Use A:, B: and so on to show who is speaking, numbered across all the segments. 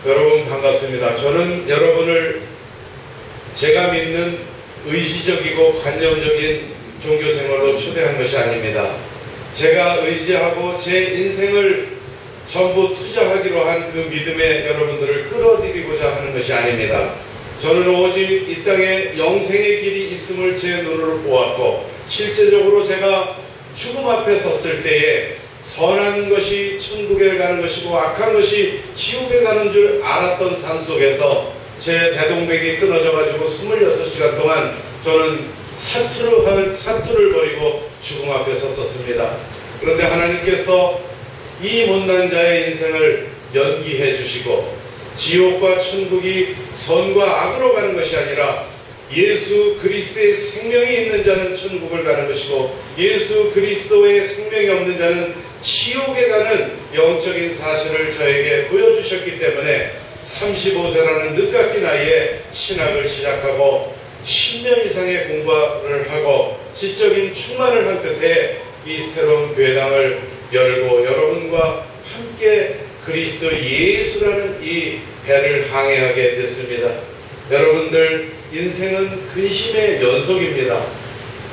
A: 여러분 반갑습니다. 저는 여러분을 제가 믿는 의지적이고 관념적인 종교 생활로 초대한 것이 아닙니다. 제가 의지하고 제 인생을 전부 투자하기로 한 그 믿음에 여러분들을 끌어들이고자 하는 것이 아닙니다. 저는 오직 이 땅에 영생의 길이 있음을 제 눈으로 보았고, 실제적으로 제가 죽음 앞에 섰을 때에 선한 것이 천국에 가는 것이고 악한 것이 지옥에 가는 줄 알았던 삶 속에서 제 대동맥이 끊어져 가지고 26시간 동안 저는 사투를 벌이고 죽음 앞에 섰었습니다. 그런데 하나님께서 이 못난 자의 인생을 연기해 주시고, 지옥과 천국이 선과 악으로 가는 것이 아니라 예수 그리스도의 생명이 있는 자는 천국을 가는 것이고, 예수 그리스도의 생명이 없는 자는 지옥에 가는 영적인 사실을 저에게 보여주셨기 때문에 35세라는 늦깎이 나이에 신학을 시작하고 10년 이상의 공부를 하고 지적인 충만을 한 끝에 이 새로운 교회당을 열고 여러분과 함께 그리스도 예수라는 이 배를 항해하게 됐습니다. 여러분들, 인생은 근심의 연속입니다.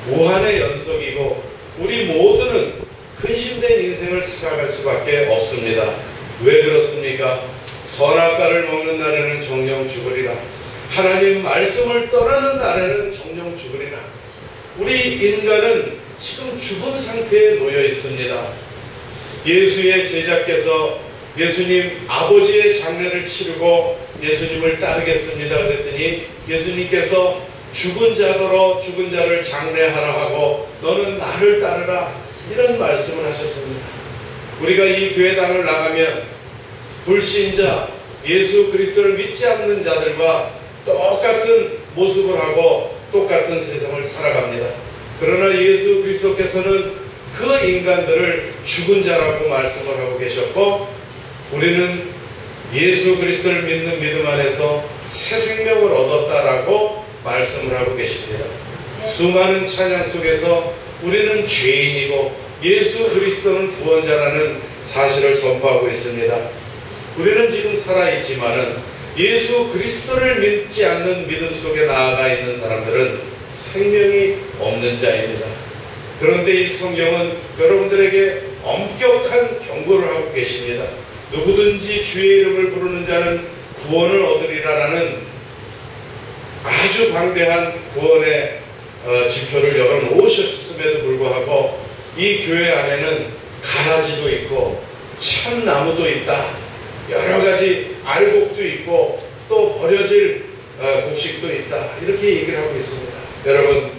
A: 우한의 연속이고 우리 모두는 근심된 인생을 살아갈 수밖에 없습니다. 왜 그렇습니까? 선악과를 먹는 날에는 정령 죽으리라. 하나님 말씀을 떠나는 날에는 정령 죽으리라. 우리 인간은 지금 죽은 상태에 놓여 있습니다. 예수의 제자께서 예수님 아버지의 장례를 치르고 예수님을 따르겠습니다 그랬더니 예수님께서 죽은 자더러 죽은 자를 장례하라 하고 너는 나를 따르라, 이런 말씀을 하셨습니다. 우리가 이 교회당을 나가면 불신자, 예수 그리스도를 믿지 않는 자들과 똑같은 모습을 하고 똑같은 세상을 살아갑니다. 그러나 예수 그리스도께서는 그 인간들을 죽은 자라고 말씀을 하고 계셨고, 우리는 예수 그리스도를 믿는 믿음 안에서 새 생명을 얻었다라고 말씀을 하고 계십니다. 수많은 찬양 속에서 우리는 죄인이고 예수 그리스도는 구원자라는 사실을 선포하고 있습니다. 우리는 지금 살아있지만은 예수 그리스도를 믿지 않는 믿음 속에 나아가 있는 사람들은 생명이 없는 자입니다. 그런데 이 성경은 여러분들에게 엄격한 경고를 하고 계십니다. 누구든지 주의 이름을 부르는 자는 구원을 얻으리라라는 아주 방대한 구원의 지표를 열어놓으셨음에도 불구하고 이 교회 안에는 가라지도 있고 참나무도 있다, 여러 가지 알곡도 있고 또 버려질 곡식도 있다, 이렇게 얘기를 하고 있습니다. 여러분,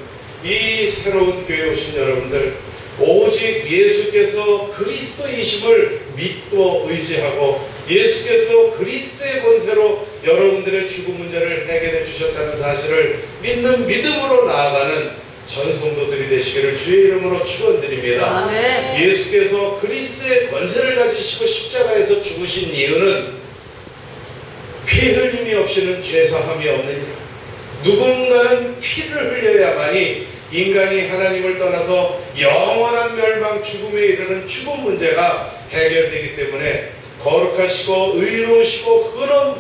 A: 이 새로운 교회에 오신 여러분들, 오직 예수께서 그리스도이심을 믿고 의지하고 예수께서 그리스도의 권세로 여러분들의 죽음 문제를 해결해 주셨다는 사실을 믿는 믿음으로 나아가는 전성도들이 되시기를 주의 이름으로 축원드립니다.
B: 아멘.
A: 예수께서 그리스도의 권세를 가지시고 십자가에서 죽으신 이유는 피 흘림이 없이는 죄사함이 없느니라. 누군가는 피를 흘려야만이 인간이 하나님을 떠나서 영원한 멸망, 죽음에 이르는 죽음 문제가 해결되기 때문에 거룩하시고 의로우시고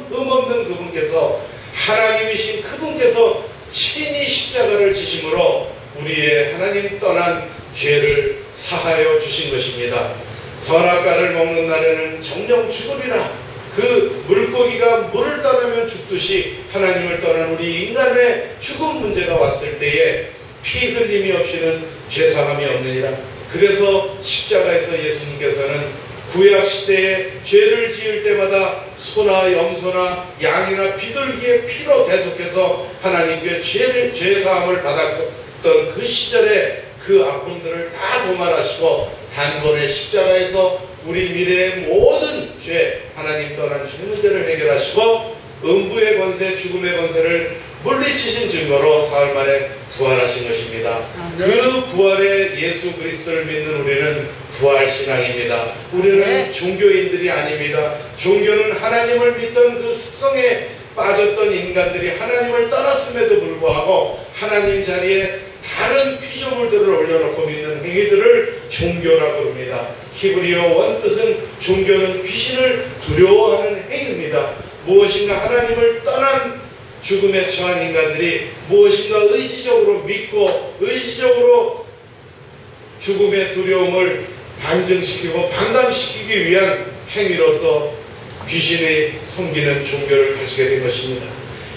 A: 흠없는 그분께서, 하나님이신 그분께서 친히 십자가를 지심으로 우리의 하나님 떠난 죄를 사하여 주신 것입니다. 선악과를 먹는 날에는 정령 죽으리라. 그 물고기가 물을 떠나면 죽듯이 하나님을 떠난 우리 인간의 죽음 문제가 왔을 때에 피 흘림이 없이는 죄사함이 없느니라. 그래서 십자가에서 예수님께서는 구약시대에 죄를 지을 때마다 소나 염소나 양이나 비둘기의 피로 대속해서 하나님께 죄사함을 받았던 그 시절에 그 아픔들을 다 도말하시고 단번에 십자가에서 우리 미래의 모든 죄, 하나님 떠난 죄 문제를 해결하시고 음부의 권세, 죽음의 권세를 물리치신 증거로 사흘 만에 부활하신 것입니다. 그 부활의 예수 그리스도를 믿는 우리는 부활신앙입니다. 우리는 종교인들이 아닙니다. 종교는 하나님을 믿던 그 습성에 빠졌던 인간들이 하나님을 떠났음에도 불구하고 하나님 자리에 다른 피조물들을 올려놓고 믿는 행위들을 종교라고 부릅니다. 히브리어 원뜻은 종교는 귀신을 두려워하는 행위입니다. 무엇인가 하나님을 떠난 죽음에 처한 인간들이 무엇인가 의지적으로 믿고 의지적으로 죽음의 두려움을 반증시키고 반감시키기 위한 행위로서 귀신의 섬기는 종교를 가지게 된 것입니다.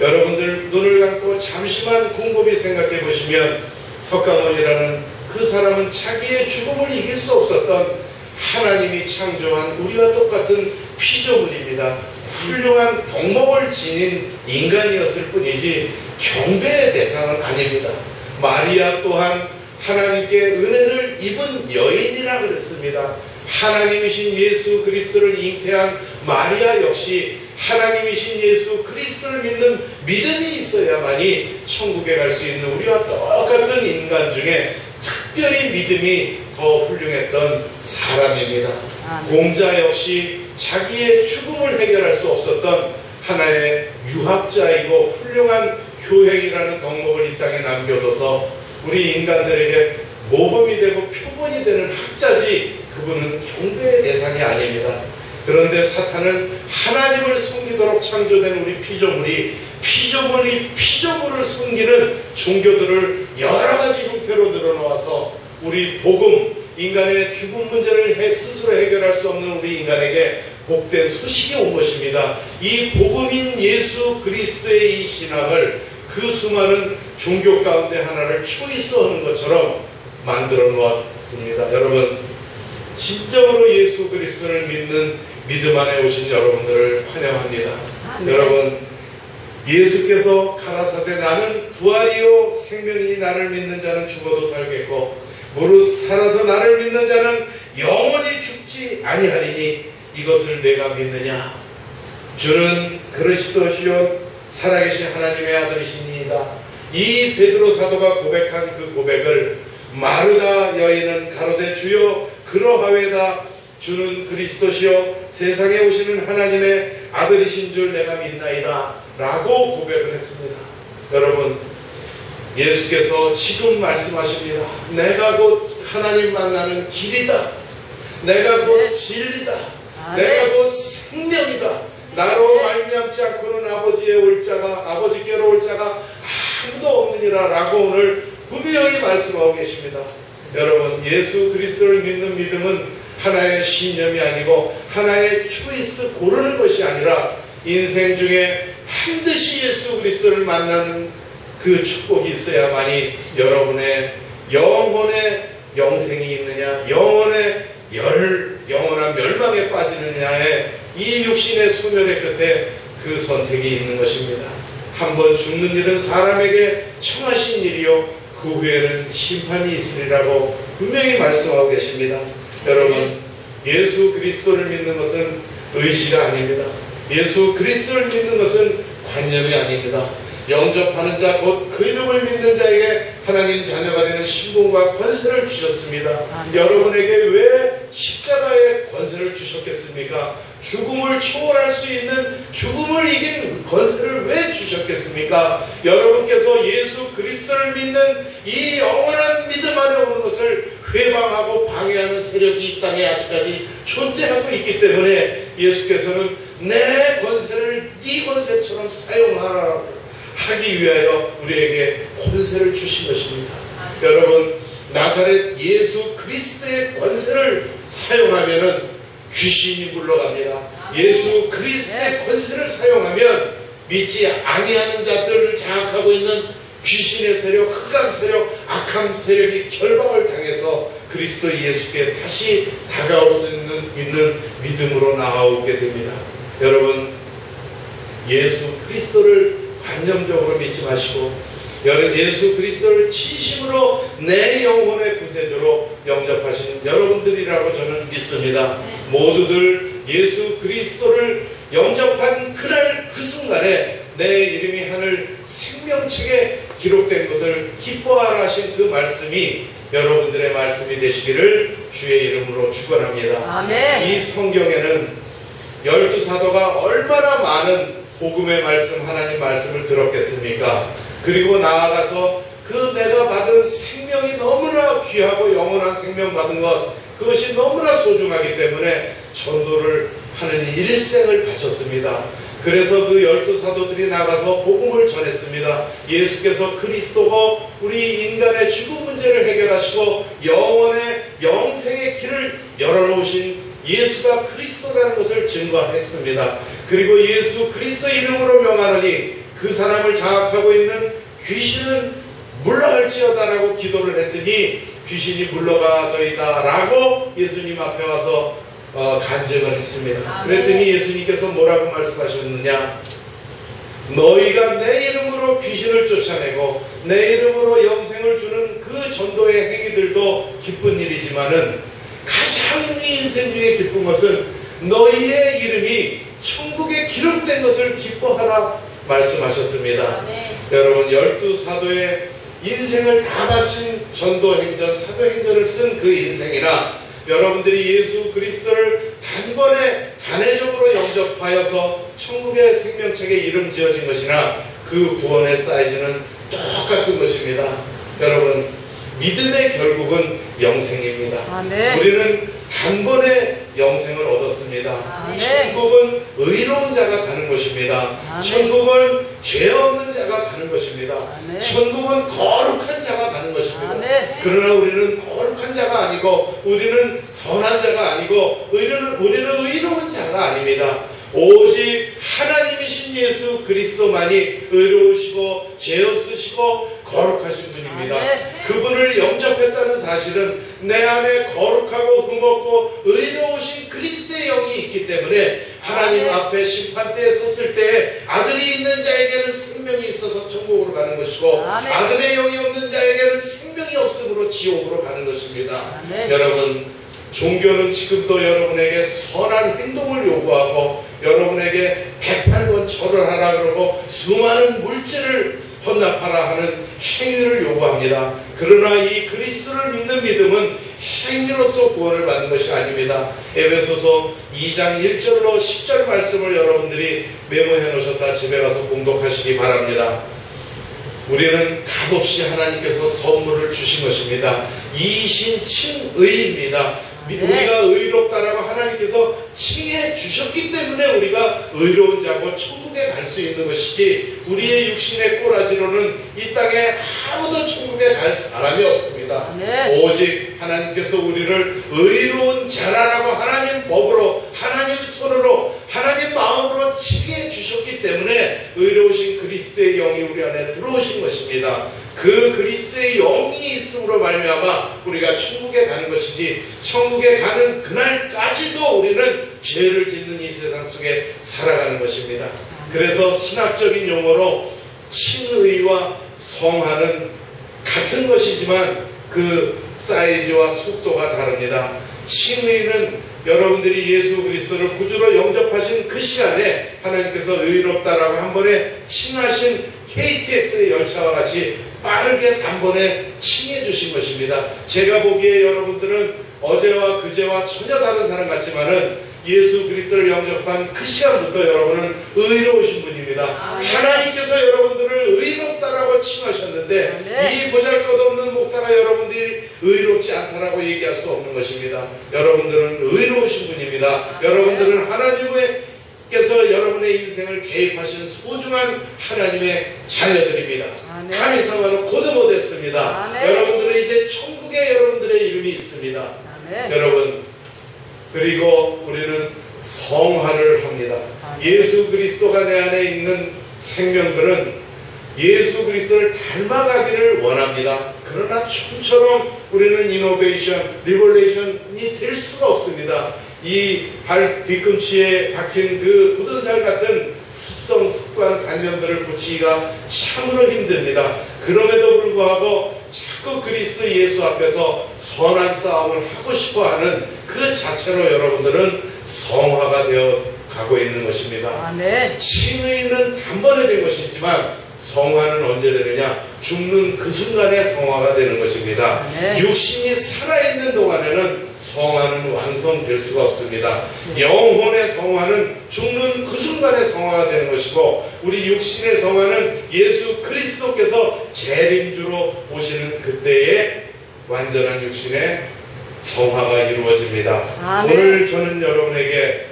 A: 여러분들 눈을 감고 잠시만 곰곰이 생각해 보시면 석가모니라는 그 사람은 자기의 죽음을 이길 수 없었던 하나님이 창조한 우리와 똑같은 피조물입니다. 훌륭한 덕목을 지닌 인간이었을 뿐이지 경배의 대상은 아닙니다. 마리아 또한 하나님께 은혜를 입은 여인이라 그랬습니다. 하나님이신 예수 그리스도를 잉태한 마리아 역시 하나님이신 예수 그리스도를 믿는 믿음이 있어야만이 천국에 갈 수 있는 우리와 똑같은 인간 중에 특별히 믿음이 더 훌륭했던 사람입니다. 공자 역시 자기의 죽음을 해결할 수 없었던 하나의 유학자이고 훌륭한 교행이라는 덕목을 이 땅에 남겨둬서 우리 인간들에게 모범이 되고 표본이 되는 학자지 그분은 경배의 대상이 아닙니다. 그런데 사탄은 하나님을 섬기도록 창조된 우리 피조물이 피조물을 섬기는 종교들을 여러 가지 형태로 늘어놓아서 우리 복음, 인간의 죽음 문제를 스스로 해결할 수 없는 우리 인간에게 복된 소식이 온 것입니다. 이 복음인 예수 그리스도의 이 신앙을 그 수많은 종교 가운데 하나를 초이스하는 것처럼 만들어 놓았습니다. 여러분, 진정으로 예수 그리스도를 믿는 믿음 안에 오신 여러분들을 환영합니다. 여러분, 예수께서 가라사대 나는 부활이요 생명이니 나를 믿는 자는 죽어도 살겠고 무릇 살아서 나를 믿는 자는 영원히 죽지 아니하리니 이것을 내가 믿느냐? 주는 그리스도시요 살아계신 하나님의 아들이시니이다. 이 베드로 사도가 고백한 그 고백을 마르다 여인은 가로되 주여 그러하외다. 주는 그리스도시요 세상에 오시는 하나님의 아들이신 줄 내가 믿나이다 라고 고백을 했습니다. 여러분, 예수께서 지금 말씀하십니다. 내가 곧 하나님 만나는 길이다. 내가 곧 진리다. 내가 곧 생명이다. 나로 말미암지 않고는 아버지께로 올 자가 아무도 없느니라 라고 오늘 분명히 말씀하고 계십니다. 여러분, 예수 그리스도를 믿는 믿음은 하나의 신념이 아니고 하나의 초이스 고르는 것이 아니라 인생 중에 반드시 예수 그리스도를 만나는 그 축복이 있어야만이 여러분의 영혼의 영생이 있느냐, 영원한 멸망에 빠지느냐의 이 육신의 소멸의 끝에 그 선택이 있는 것입니다. 한번 죽는 일은 사람에게 청하신 일이요 그 후에는 심판이 있으리라고 분명히 말씀하고 계십니다. 여러분, 예수 그리스도를 믿는 것은 의지가 아닙니다. 예수 그리스도를 믿는 것은 관념이 아닙니다. 영접하는 자 곧 그 이름을 믿는 자에게 하나님 자녀가 되는 신분과 권세를 주셨습니다. 여러분에게 왜 십자가의 권세를 주셨겠습니까? 죽음을 초월할 수 있는 죽음을 이긴 권세를 왜 주셨겠습니까? 여러분께서 예수 그리스도를 믿는 이 영원한 믿음 안에 오는 것을 회방하고 방해하는 세력이 이 땅에 아직까지 존재하고 있기 때문에 예수께서는 내 권세를 네 권세처럼 사용하라 하기 위하여 우리에게 권세를 주신 것입니다. 여러분, 나사렛 예수 그리스도의 권세를 사용하면은 귀신이 물러갑니다. 예수 그리스도의 권세를 사용하면 믿지 아니하는 자들을 장악하고 있는 귀신의 세력, 흑암 세력, 악함 세력이 결박을 당해서 그리스도 예수께 다시 다가올 수 있는 믿음으로 나아오게 됩니다. 여러분, 예수 그리스도를 관념적으로 믿지 마시고 예수 그리스도를 진심으로 내 영혼의 구세주로 영접하신 여러분들이라고 저는 믿습니다. 모두들 예수 그리스도를 영접한 그날 그 순간에 내 이름이 하늘 생명책에 기록된 것을 기뻐하라 하신 그 말씀이 여러분들의 말씀이 되시기를 주의 이름으로 축원합니다.
B: 아멘.
A: 이 성경에는 12사도가 얼마나 많은 복음의 말씀, 하나님 말씀을 들었겠습니까? 그리고 나아가서 그 내가 받은 생명이 너무나 귀하고 영원한 생명 받은 것, 그것이 너무나 소중하기 때문에 전도를 하는 일생을 바쳤습니다. 그래서 그 12사도들이 나가서 복음을 전했습니다. 예수께서 그리스도고 우리 인간의 죽음 문제를 해결하시고 영원의 영생의 길을 열어놓으신 예수가 그리스도라는 것을 증거했습니다. 그리고 예수 그리스도 이름으로 명하노니 그 사람을 장악하고 있는 귀신은 물러갈지어다라고 기도를 했더니 귀신이 물러가더이다 라고 예수님 앞에 와서 간증을 했습니다. 그랬더니 예수님께서 뭐라고 말씀하셨느냐, 너희가 내 이름으로 귀신을 쫓아내고 내 이름으로 영생을 주는 그 전도의 행위들도 기쁜 일이지만은 가장 네 인생 중에 기쁜 것은 너희의 이름이 천국에 기록된 것을 기뻐하라 말씀하셨습니다. 여러분 12사도의 인생을 다 바친 전도행전 사도행전을 쓴 그 인생이라 여러분들이 예수 그리스도를 단번에 단회적으로 영접하여서 천국의 생명책에 이름 지어진 것이나 그 구원의 사이즈는 똑같은 것입니다. 여러분 믿음의 결국은 영생입니다. 우리는 단번에 영생을 얻었습니다. 천국은 의로운 자가 가는 곳입니다. 천국은 죄 없는 자가 가는 것입니다. 천국은 거룩한 자가 가는 것입니다. 그러나 우리는 거룩한 자가 아니고 우리는 선한 자가 아니고 우리는 의로운 자가 아닙니다. 오직 하나님이신 예수 그리스도만이 의로우시고 죄 없으시고 거룩하신 분입니다. 그분을 영접했다는 사실은 내 안에 거룩하고 흠없고 의로우신 그리스도의 영이 있기 때문에 하나님 앞에 심판대에 섰을 때 아들이 있는 자에게는 생명이 있어서 천국으로 가는 것이고 아들의 영이 없는 자에게는 생명이 없으므로 지옥으로 가는 것입니다. 여러분 종교는 지금도 여러분에게 선한 행동을 요구하고 여러분에게 108번 절을 하라 그러고 수많은 물질을 헌납하라 하는 행위를 요구합니다. 그러나 이 그리스도를 믿는 믿음은 행위로서 구원을 받는 것이 아닙니다. 에베소서 2장 1절로 10절 말씀을 여러분들이 메모해 놓으셨다 집에 가서 공독하시기 바랍니다. 우리는 값없이 하나님께서 선물을 주신 것입니다. 이신칭의입니다. 우리가 의롭다라고 하나님께서 칭해 주셨기 때문에 우리가 의로운 자고 천국에 갈 수 있는 것이지 우리의 육신의 꼬라지로는 이 땅에 아무도 천국에 갈 사람이 없습니다. 오직 하나님께서 우리를 의로운 자라라고 하나님 법으로 하나님 손으로 하나님 마음으로 칭해 주셨기 때문에 의로우신 그리스도의 영이 우리 안에 들어오신 것입니다. 그 그리스도의 영이 있음으로 말미암아 우리가 천국에 가는 것이지 천국에 가는 그날까지도 우리는 죄를 짓는 이 세상 속에 살아가는 것입니다. 그래서 신학적인 용어로 칭의와 성화는 같은 것이지만 그 사이즈와 속도가 다릅니다. 칭의는 여러분들이 예수 그리스도를 구주로 영접하신 그 시간에 하나님께서 의롭다라고 한 번에 칭하신 KTX의 열차와 같이 빠르게 단번에 칭해 주신 것입니다. 제가 보기에 여러분들은 어제와 그제와 전혀 다른 사람 같지만은 예수 그리스도를 영접한 그 시간부터 여러분은 의로우신 분입니다. 하나님께서 여러분들을 의롭다라고 칭하셨는데 이 보잘것없는 목사가 여러분들이 의롭지 않다라고 얘기할 수 없는 것입니다. 여러분들은 의로우신 분입니다. 여러분들은 하나님께서 여러분의 인생을 개입하신 소중한 하나님의 자녀들입니다. 감히 상관은 고도 못했습니다. 여러분들은 이제 천국에 여러분들의 이름이 있습니다. 여러분 그리고 우리는 성화를 합니다. 예수 그리스도가 내 안에 있는 생명들은 예수 그리스도를 닮아가기를 원합니다. 그러나 좀처럼 우리는 이노베이션, 리볼레이션이 될 수가 없습니다. 이 발 뒤꿈치에 박힌 그 굳은 살 같은 습성, 습관, 관념들을 고치기가 참으로 힘듭니다. 그럼에도 불구하고 자꾸 그리스도 예수 앞에서 선한 싸움을 하고 싶어하는 그 자체로 여러분들은 성화가 되어 가고 있는 것입니다. 칭의는 단번에 된 것이지만 성화는 언제 되느냐? 죽는 그 순간에 성화가 되는 것입니다. 육신이 살아있는 동안에는 성화는 완성될 수가 없습니다. 영혼의 성화는 죽는 그 순간에 성화가 되는 것이고 우리 육신의 성화는 예수 그리스도께서 재림주로 오시는 그때에 완전한 육신의 성화가 이루어집니다. 오늘 저는 여러분에게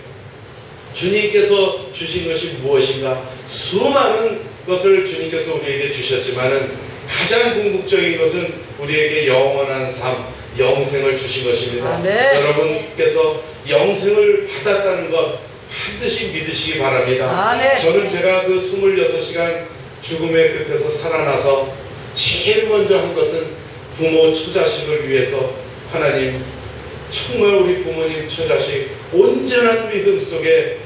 A: 주님께서 주신 것이 무엇인가? 수많은 것을 주님께서 우리에게 주셨지만은 가장 궁극적인 것은 우리에게 영원한 삶, 영생을 주신 것입니다.
B: 아멘.
A: 여러분께서 영생을 받았다는 것 반드시 믿으시기 바랍니다.
B: 아멘.
A: 저는 제가 그 26시간 죽음의 끝에서 살아나서 제일 먼저 한 것은 부모 처자식을 위해서 하나님 정말 우리 부모님 처자식 온전한 믿음 속에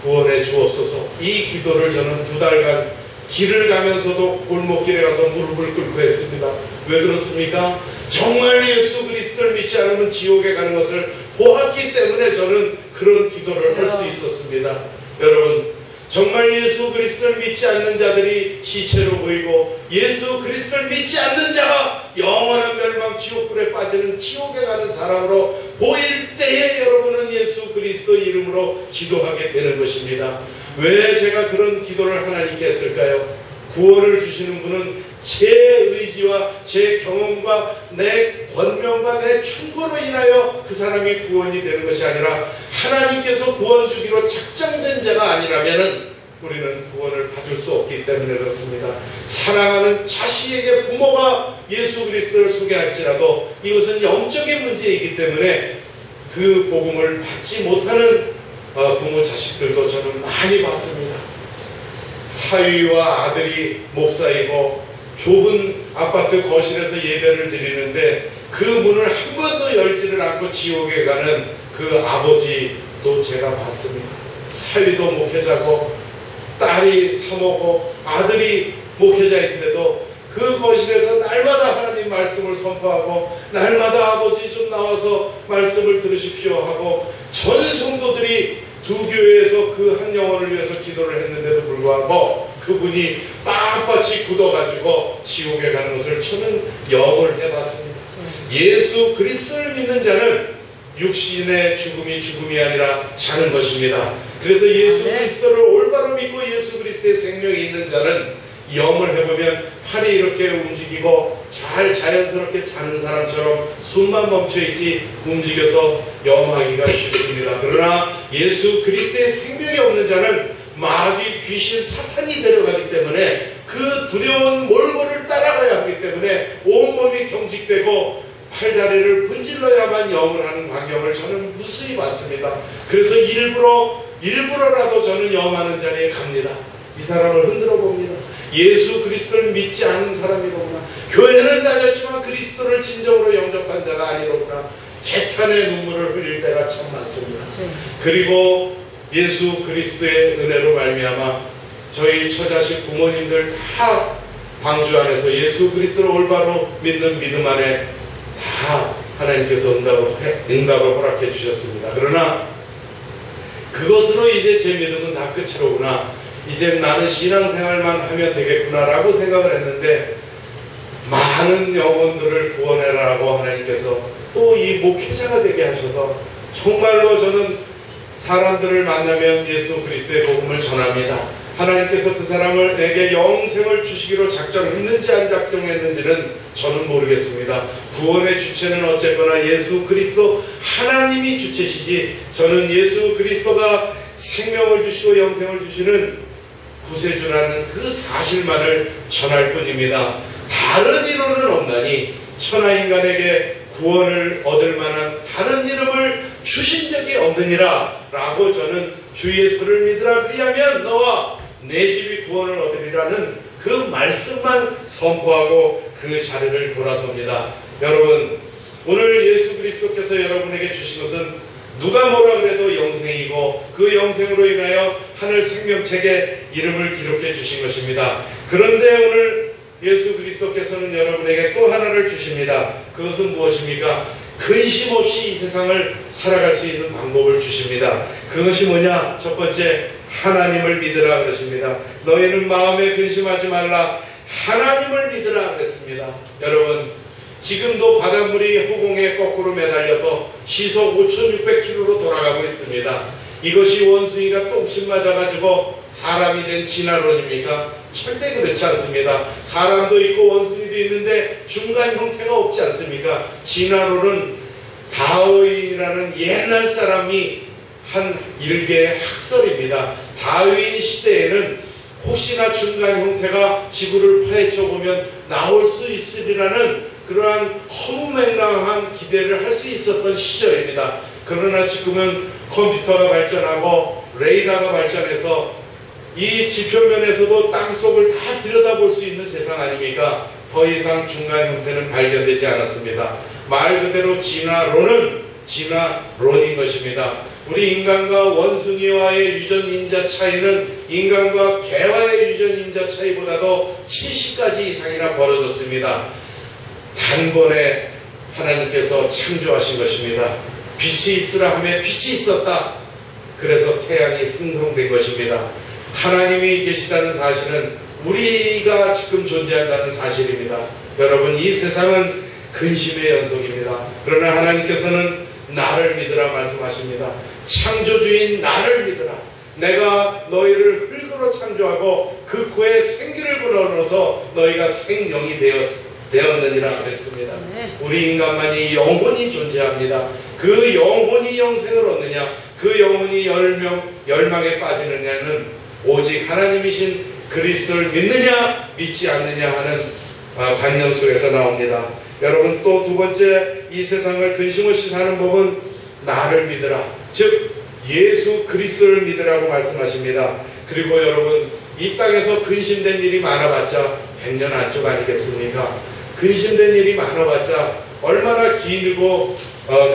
A: 구원해 주옵소서. 이 기도를 저는 2달간 길을 가면서도 골목길에 가서 무릎을 꿇고 했습니다. 왜 그렇습니까? 정말 예수 그리스도를 믿지 않으면 지옥에 가는 것을 보았기 때문에 저는 그런 기도를 할 수 있었습니다. 여러분, 정말 예수 그리스도를 믿지 않는 자들이 시체로 보이고 예수 그리스도를 믿지 않는 자가 영원한 멸망 지옥불에 빠지는 지옥에 가는 사람으로 보일 때에 여러분은 예수 그리스도 이름으로 기도하게 되는 것입니다. 왜 제가 그런 기도를 하나님께 했을까요? 구원을 주시는 분은 제 의지와 제 경험과 내 권명과 내 충고로 인하여 그 사람이 구원이 되는 것이 아니라 하나님께서 구원 주기로 작정된 자가 아니라면은 우리는 구원을 받을 수 없기 때문에 그렇습니다. 사랑하는 자식에게 부모가 예수 그리스도를 소개할지라도 이것은 영적인 문제이기 때문에 그 복음을 받지 못하는 부모 자식들도 저는 많이 봤습니다. 사위와 아들이 목사이고 좁은 아파트 거실에서 예배를 드리는데 그 문을 한 번도 열지를 않고 지옥에 가는 그 아버지도 제가 봤습니다. 사위도 목회자고 딸이 사모고 아들이 목회자인데도 그 거실에서 날마다 하나님 말씀을 선포하고 날마다 아버지 좀 나와서 말씀을 들으십시오 하고 전 성도들이 두 교회에서 그 한 영혼을 위해서 기도를 했는데도 불구하고 그분이 빳빳이 굳어가지고 지옥에 가는 것을 저는 영을 해봤습니다. 예수 그리스도를 믿는 자는 육신의 죽음이 죽음이 아니라 자는 것입니다. 그래서 예수 그리스도를 올바로 믿고 예수 그리스도의 생명이 있는 자는 영을 해보면 팔이 이렇게 움직이고 잘 자연스럽게 자는 사람처럼 숨만 멈춰있지 움직여서 영하기가 쉽습니다. 그러나 예수 그리스도의 생명이 없는 자는 마귀, 귀신, 사탄이 데려가기 때문에 그 두려운 몰골을 따라가야 하기 때문에 온몸이 경직되고 팔다리를 분질러야만 영을 하는 광경을 저는 무수히 봤습니다. 그래서 일부러라도 저는 영하는 자리에 갑니다. 이 사람을 흔들어 봅니다. 예수 그리스도를 믿지 않는 사람이로구나. 교회는 다녔지만 그리스도를 진정으로 영접한 자가 아니로구나. 개탄의 눈물을 흘릴 때가 참 많습니다. 그리고 예수 그리스도의 은혜로 말미암아 저희 처자식 부모님들 다 방주 안에서 예수 그리스도를 올바로 믿는 믿음 안에 다 하나님께서 응답을 허락해 주셨습니다. 그러나 그것으로 이제 제 믿음은 다 끝이로구나. 이제 나는 신앙생활만 하면 되겠구나라고 생각을 했는데 많은 영혼들을 구원해라라고 하나님께서 또 이 목회자가 되게 하셔서 정말로 저는 사람들을 만나면 예수 그리스도의 복음을 전합니다. 하나님께서 그 사람에게 영생을 주시기로 작정했는지 안 작정했는지는 저는 모르겠습니다. 구원의 주체는 어쨌거나 예수 그리스도 하나님이 주체시지 저는 예수 그리스도가 생명을 주시고 영생을 주시는 구세주라는 그 사실만을 전할 뿐입니다. 다른 이론은 없나니 천하인간에게 구원을 얻을 만한 다른 이름을 주신 적이 없느니라 라고 저는 주 예수를 믿으라 그리하면 너와 내 집이 구원을 얻으리라는 그 말씀만 선포하고 그 자리를 돌아섭니다. 여러분, 오늘 예수 그리스도께서 여러분에게 주신 것은 누가 뭐라 그래도 영생이고 그 영생으로 인하여 하늘 생명책에 이름을 기록해 주신 것입니다. 그런데 오늘 예수 그리스도께서는 여러분에게 또 하나를 주십니다. 그것은 무엇입니까? 근심 없이 이 세상을 살아갈 수 있는 방법을 주십니다. 그것이 뭐냐? 첫 번째, 하나님을 믿으라 그러십니다. 너희는 마음에 근심하지 말라. 하나님을 믿으라 그랬습니다. 여러분, 지금도 바닷물이 허공에 거꾸로 매달려서 시속 5,600km로 돌아가고 있습니다. 이것이 원숭이가 똥침 맞아가지고 사람이 된 진화론입니까? 절대 그렇지 않습니다. 사람도 있고 원숭이도 있는데 중간 형태가 없지 않습니까? 진화론은 다윈이라는 옛날 사람이 한 일개의 학설입니다. 다윈 시대에는 혹시나 중간 형태가 지구를 파헤쳐 보면 나올 수 있으리라는 그러한 허무맹랑한 기대를 할 수 있었던 시절입니다. 그러나 지금은 컴퓨터가 발전하고 레이더가 발전해서 이 지표면에서도 땅속을 다 들여다볼 수 있는 세상 아닙니까? 더 이상 중간 형태는 발견되지 않았습니다. 말 그대로 진화론은 진화론인 것입니다. 우리 인간과 원숭이와의 유전인자 차이는 인간과 개와의 유전인자 차이보다도 70가지 이상이나 벌어졌습니다. 단번에 하나님께서 창조하신 것입니다. 빛이 있으라 하며 빛이 있었다. 그래서 태양이 생성된 것입니다. 하나님이 계시다는 사실은 우리가 지금 존재한다는 사실입니다. 여러분, 이 세상은 근심의 연속입니다. 그러나 하나님께서는 나를 믿으라 말씀하십니다. 창조주인 나를 믿으라. 내가 너희를 흙으로 창조하고 그 코에 생기를 불어넣어서 너희가 생명이 되었느니라 그랬습니다. 우리 인간만이 영혼이 존재합니다. 그 영혼이 영생을 얻느냐, 그 영혼이 멸망에 빠지느냐는 오직 하나님이신 그리스도를 믿느냐 믿지 않느냐 하는 관념 속에서 나옵니다. 여러분, 또 두 번째 이 세상을 근심 없이 사는 법은 나를 믿으라, 즉 예수 그리스도를 믿으라고 말씀하십니다. 그리고 여러분, 이 땅에서 근심된 일이 많아봤자 100년 안쪽 아니겠습니까? 근심된 일이 많아봤자 얼마나 길고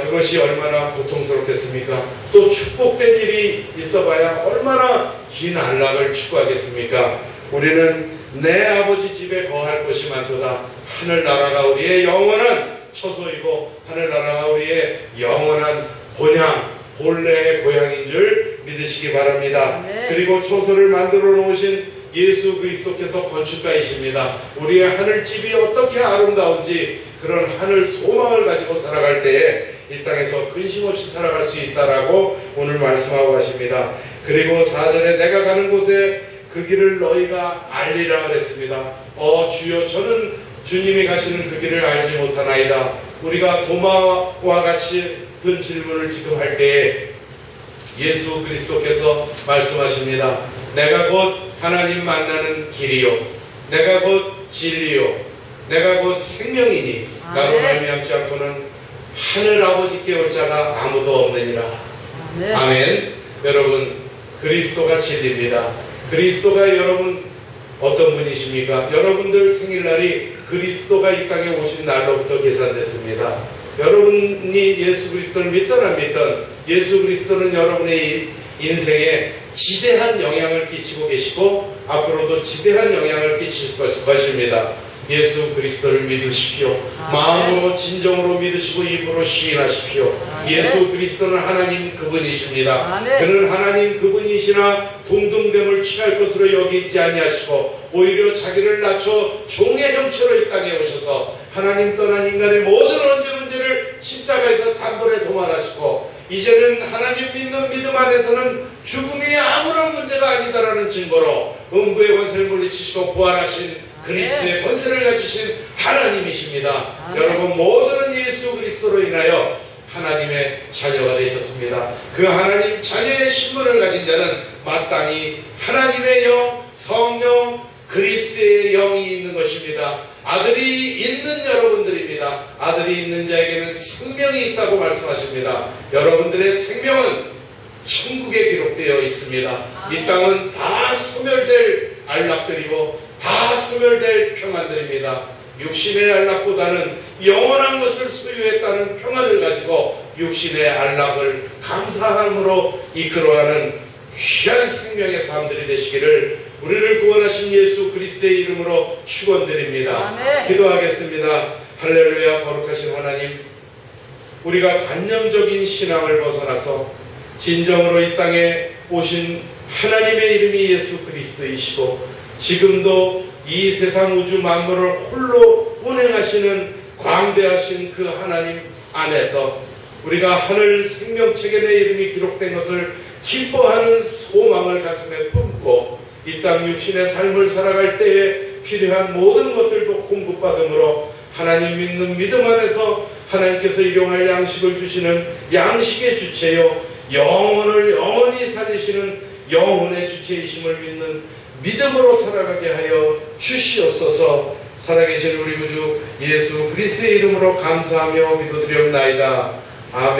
A: 그것이 얼마나 고통스럽겠습니까? 또 축복된 일이 있어봐야 얼마나 긴 안락을 추구하겠습니까? 우리는 내 아버지 집에 거할 곳이 많도다. 하늘나라가 우리의 영원한 처소이고 하늘나라가 우리의 영원한 본래의 고향인 줄 믿으시기 바랍니다. 그리고 처소를 만들어 놓으신 예수 그리스도께서 건축가이십니다. 우리의 하늘집이 어떻게 아름다운지 그런 하늘 소망을 가지고 살아갈 때에 이 땅에서 근심 없이 살아갈 수 있다라고 오늘 말씀하고 가십니다. 그리고 4절에 내가 가는 곳에 그 길을 너희가 알리라 그랬습니다. 주여, 저는 주님이 가시는 그 길을 알지 못하나이다. 우리가 도마와 같이 든 질문을 지금 할 때에 예수 그리스도께서 말씀하십니다. 내가 곧 하나님 만나는 길이요, 내가 곧 진리요, 내가 곧 생명이니 나로 말미암지 않고는 하늘 아버지께 올 자가 아무도 없느니라. 아멘. 여러분, 그리스도가 진리입니다. 그리스도가 여러분 어떤 분이십니까? 여러분들 생일날이 그리스도가 이 땅에 오신 날로부터 계산됐습니다. 여러분이 예수 그리스도를 믿든 안 믿든 예수 그리스도는 여러분의 인생에 지대한 영향을 끼치고 계시고 앞으로도 지대한 영향을 끼칠 것입니다. 예수 그리스도를 믿으십시오. 마음으로 진정으로 믿으시고 입으로 시인하십시오. 예수 그리스도는 하나님 그분이십니다. 그는 하나님 그분이시나 동등됨을 취할 것으로 여기지 아니하시고 오히려 자기를 낮춰 종의 형체로 이 땅에 오셔서 하나님 떠난 인간의 모든 문제를 십자가에서 단번에 도말하시고 이제는 하나님 믿는 믿음 안에서는 죽음이 아무런 문제가 아니다라는 증거로 음부의 권세를 물리치시고 부활하신 그리스도의 권세를 가지신 하나님이십니다. 여러분, 모두는 예수 그리스도로 인하여 하나님의 자녀가 되셨습니다. 그 하나님 자녀의 신분을 가진 자는 마땅히 하나님의 영, 성령, 그리스도의 영이 있는 것입니다. 아들이 있는 여러분들입니다. 아들이 있는 자에게는 생명이 있다고 말씀하십니다. 여러분들의 생명은 천국에 기록되어 있습니다. 이 땅은 다 소멸될 안락들이고 다 소멸될 평안들입니다. 육신의 안락보다는 영원한 것을 소유했다는 평안을 가지고 육신의 안락을 감사함으로 이끌어가는 귀한 생명의 삶들이 되시기를 우리를 구원하신 예수 그리스도의 이름으로 축원드립니다. 기도하겠습니다. 할렐루야. 거룩하신 하나님, 우리가 관념적인 신앙을 벗어나서 진정으로 이 땅에 오신 하나님의 이름이 예수 그리스도이시고 지금도 이 세상 우주 만물을 홀로 운행하시는 광대하신 그 하나님 안에서 우리가 하늘 생명책에 내 이름이 기록된 것을 기뻐하는 소망을 가슴에 품고 이 땅 육신의 삶을 살아갈 때에 필요한 모든 것들도 공급받음으로 하나님 믿는 믿음 안에서 하나님께서 일용할 양식을 주시는 양식의 주체요 영혼을 영원히 살리시는 영혼의 주체이심을 믿는 믿음으로 살아가게 하여 주시옵소서. 살아계신 우리 구주 예수 그리스도의 이름으로 감사하며 기도드리옵나이다. 아멘.